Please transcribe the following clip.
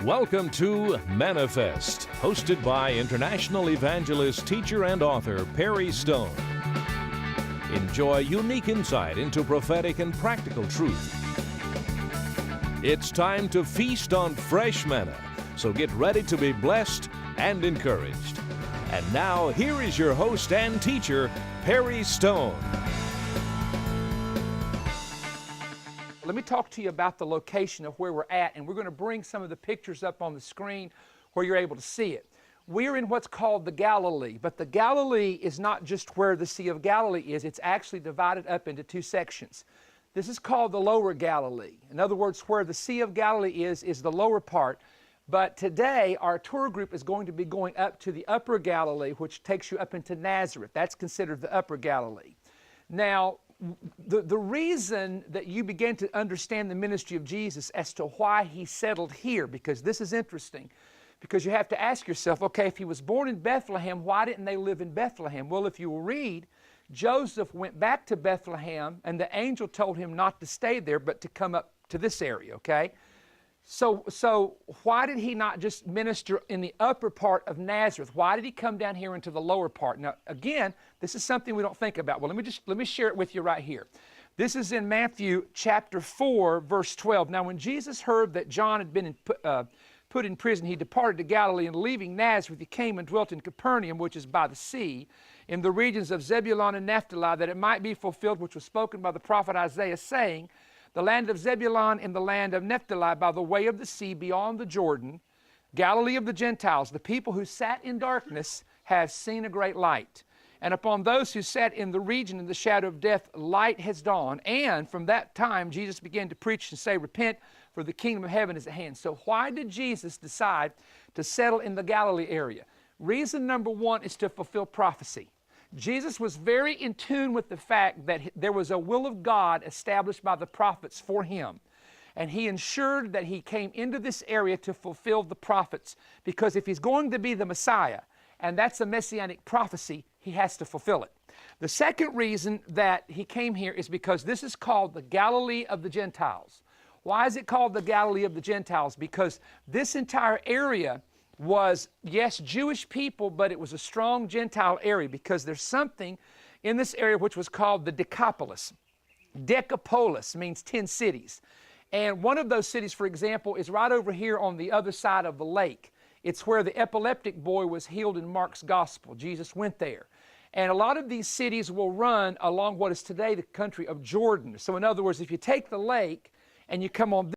Welcome to Manifest, hosted by international evangelist, teacher, and author Perry Stone. Enjoy unique insight into prophetic and practical truth. It's time to feast on fresh manna, so get ready to be blessed and encouraged. And now, here is your host and teacher, Perry Stone. Let me talk to you about the location of where we're at, and we're going to bring some of the pictures up on the screen where you're able to see it. We're in what's called the Galilee, but the Galilee is not just where the Sea of Galilee is. It's actually divided up into two sections. This is called the Lower Galilee. In other words, where the Sea of Galilee is the lower part. But today, our tour group is going to be going up to the Upper Galilee, which takes you up into Nazareth. That's considered the Upper Galilee. Now, the reason that you begin to understand the ministry of Jesus as to why he settled here, because this is interesting, because you have to ask yourself, okay, if he was born in Bethlehem, why didn't they live in Bethlehem? Well, if you will read, Joseph went back to Bethlehem, and the angel told him not to stay there, but to come up to this area, okay? So why did he not just minister in the upper part of Nazareth? Why did he come down here into the lower part? Now, again, this is something we don't think about. Well, let me share it with you right here. This is in Matthew chapter 4, verse 12. Now, when Jesus heard that John had been put in prison, he departed to Galilee, and leaving Nazareth, he came and dwelt in Capernaum, which is by the sea, in the regions of Zebulun and Naphtali, that it might be fulfilled which was spoken by the prophet Isaiah, saying, the land of Zebulun and the land of Naphtali by the way of the sea beyond the Jordan, Galilee of the Gentiles, the people who sat in darkness have seen a great light. And upon those who sat in the region in the shadow of death, light has dawned. And from that time, Jesus began to preach and say, repent, for the kingdom of heaven is at hand. So why did Jesus decide to settle in the Galilee area? Reason number one is to fulfill prophecy. Jesus was very in tune with the fact that there was a will of God established by the prophets for him. And he ensured that he came into this area to fulfill the prophets, because if he's going to be the Messiah, and that's a messianic prophecy, he has to fulfill it. The second reason that he came here is because this is called the Galilee of the Gentiles. Why is it called the Galilee of the Gentiles? Because this entire area was, yes, Jewish people, but it was a strong Gentile area, because there's something in this area which was called the Decapolis. Decapolis means 10 cities. And one of those cities, for example, is right over here on the other side of the lake. It's where the epileptic boy was healed in Mark's gospel. Jesus went there. And a lot of these cities will run along what is today the country of Jordan. So in other words, if you take the lake and you come on